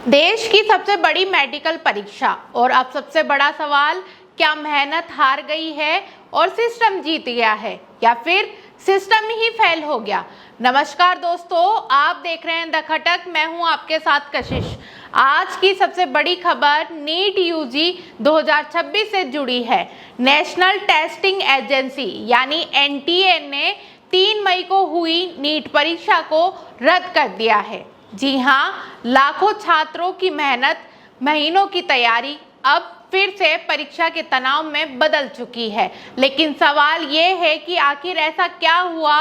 देश की सबसे बड़ी मेडिकल परीक्षा और अब सबसे बड़ा सवाल, क्या मेहनत हार गई है और सिस्टम जीत गया है या फिर सिस्टम ही फेल हो गया। नमस्कार दोस्तों, आप देख रहे हैं द खटक। मैं हूं आपके साथ कशिश। आज की सबसे बड़ी खबर नीट यूजी 2026 से जुड़ी है। नेशनल टेस्टिंग एजेंसी यानी एनटीए ने 3 मई को हुई नीट परीक्षा को रद्द कर दिया है। जी हां, लाखों छात्रों की मेहनत, महीनों की तैयारी अब फिर से परीक्षा के तनाव में बदल चुकी है। लेकिन सवाल ये है कि आखिर ऐसा क्या हुआ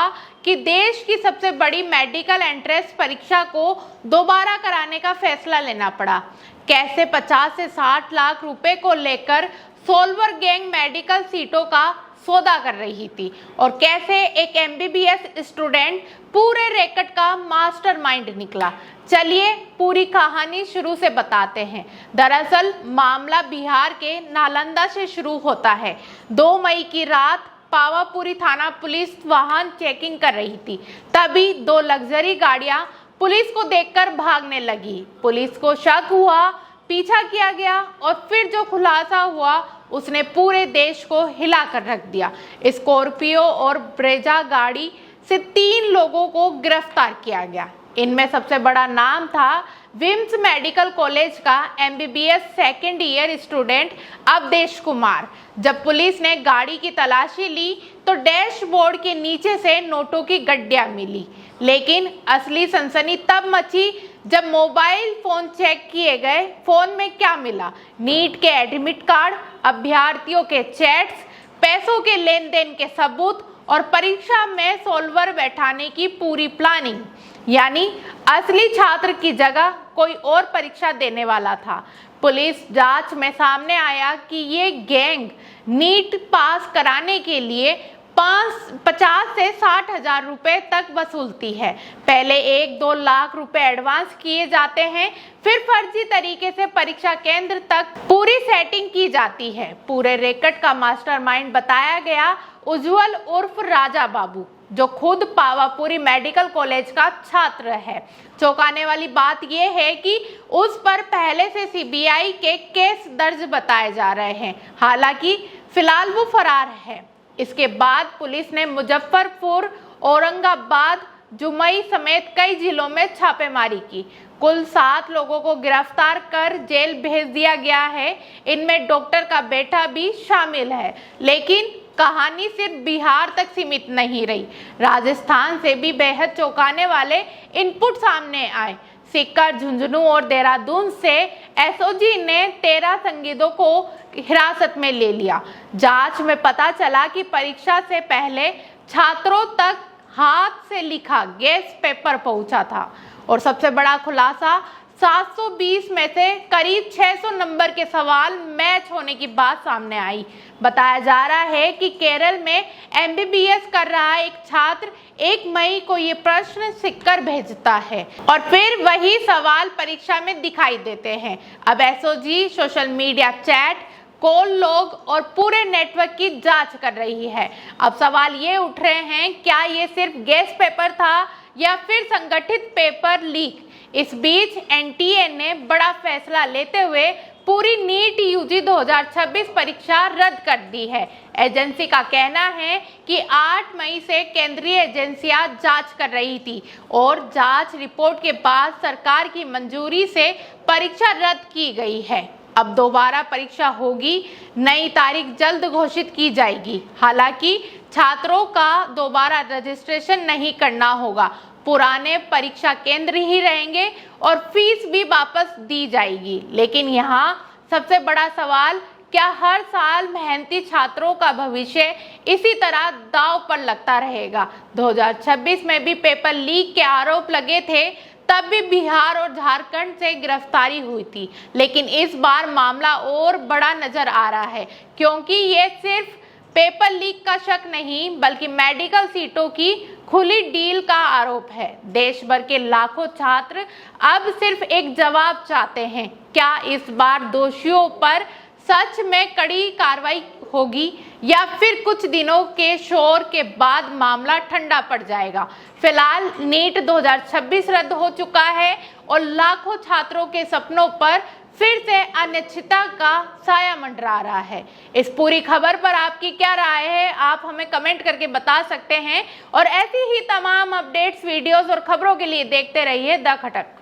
कि देश की सबसे बड़ी मेडिकल एंट्रेंस परीक्षा को दोबारा कराने का फैसला लेना पड़ा। कैसे 50 से 60 लाख रुपए को लेकर सोल्वर गैंग मेडिकल सीटों का सौदा कर रही थी और कैसे एक एमबीबीएस स्टूडेंट पूरे रैकेट का मास्टरमाइंड निकला। चलिए पूरी कहानी शुरू से बताते हैं। दरअसल मामला बिहार के नालंदा से शुरू होता है। 2 मई की रात पावापुरी थाना पुलिस वाहन चेकिंग कर रही थी, तभी 2 लग्जरी गाड़ियां पुलिस को देखकर भागने लगी। पुलिस को शक हुआ, पीछा किया गया और फिर जो खुलासा हुआ उसने पूरे देश को हिला कर रख दिया। स्कॉर्पियो और ब्रेजा गाड़ी से 3 लोगों को गिरफ्तार किया गया। इनमें सबसे बड़ा नाम था विम्स मेडिकल कॉलेज का MBBS second year student Awadhesh Kumar. जब पुलिस ने गाड़ी की तलाशी ली तो डैशबोर्ड के नीचे से नोटों की गड्डियां मिली। लेकिन असली सनसनी तब मची जब मोबाइल फोन चेक किए गए। फोन में क्या मिला? नीट के एडमिट कार्ड, अभ्यर्थियों के चैट्स, पैसों के लेन देन के सबूत और परीक्षा में सोल्वर बैठाने की पूरी प्लानिंग। यानी असली छात्र की जगह कोई और परीक्षा देने वाला था। पुलिस जांच में सामने आया कि ये गैंग नीट पास कराने के लिए 50 से 60 हजार रुपए तक वसूलती है। पहले 1-2 लाख रुपए एडवांस किए जाते हैं, फिर फर्जी तरीके से परीक्षा केंद्र तक पूरी सेटिंग की जाती है। पूरे रैकेट का मास्टरमाइंड बताया गया उज्जवल उर्फ राजा बाबू, जो खुद पावापुरी मेडिकल कॉलेज का छात्र है। चौंकाने वाली बात यह है कि उस पर पहले से सीबीआई के केस दर्ज बताए जा रहे हैं। हालांकि फिलहाल वो फरार है। इसके बाद पुलिस ने मुजफ्फरपुर, औरंगाबाद, जुमई समेत कई जिलों में छापेमारी की। कुल 7 लोगों को गिरफ्तार कर जेल भेज दिया गया है। इनमें डॉक्टर का बेटा भी शामिल है। लेकिन कहानी सिर्फ बिहार तक सीमित नहीं रही। राजस्थान से भी बेहद चौंकाने वाले इनपुट सामने आए। सीकर, झुंझुनू और देहरादून से एसओजी ने 13 संदिग्धों को हिरासत में ले लिया। जांच में पता चला कि परीक्षा से पहले छात्रों तक हाथ से लिखा गैस पेपर पहुंचा था और सबसे बड़ा खुलासा, 720 में से करीब 600 नंबर के सवाल मैच होने की बात सामने आई। बताया जा रहा है कि केरल में एमबीबीएस कर रहा एक छात्र 1 मई को ये प्रश्न सिक्कर भेजता है और फिर वही सवाल परीक्षा में दिखाई देते हैं। अब SOG social media chat, call log और पूरे नेटवर्क की जांच कर रही है। अब सवाल ये उठ रहे हैं, क्या ये सिर्फ गैस पेपर था या फिर संगठित पेपर लीक? इस बीच एनटीए ने बड़ा फैसला लेते हुए पूरी नीट यूजी 2026 परीक्षा रद्द कर दी है। एजेंसी का कहना है कि 8 मई से केंद्रीय एजेंसियां जांच कर रही थी और जांच रिपोर्ट के बाद सरकार की मंजूरी से परीक्षा रद्द की गई है। अब दोबारा परीक्षा होगी, नई तारीख जल्द घोषित की जाएगी। हालांकि छात्रों का दोबारा रजिस्ट्रेशन नहीं करना होगा, पुराने परीक्षा केंद्र ही रहेंगे और फीस भी वापस दी जाएगी। लेकिन यहाँ सबसे बड़ा सवाल, क्या हर साल मेहनती छात्रों का भविष्य इसी तरह दांव पर लगता रहेगा? 2026 में भी पेपर लीक के आरोप लगे थे, तब भी बिहार और झारखंड से गिरफ्तारी हुई थी। लेकिन इस बार मामला और बड़ा नजर आ रहा है, क्योंकि ये सिर्फ पेपर लीक का शक नहीं बल्कि मेडिकल सीटों की खुली डील का आरोप है। देश भर के लाखों छात्र अब सिर्फ एक जवाब चाहते हैं, क्या इस बार दोषियों पर सच में कड़ी कार्रवाई होगी या फिर कुछ दिनों के शोर के बाद मामला ठंडा पड़ जाएगा। फिलहाल नीट 2026 रद्द हो चुका है और लाखों छात्रों के सपनों पर फिर से अनिश्चितता का साया मंडरा रहा है। इस पूरी खबर पर आपकी क्या राय है, आप हमें कमेंट करके बता सकते हैं और ऐसी ही तमाम अपडेट्स, वीडियोस और खबरों के लिए देखते रहिए द खटक।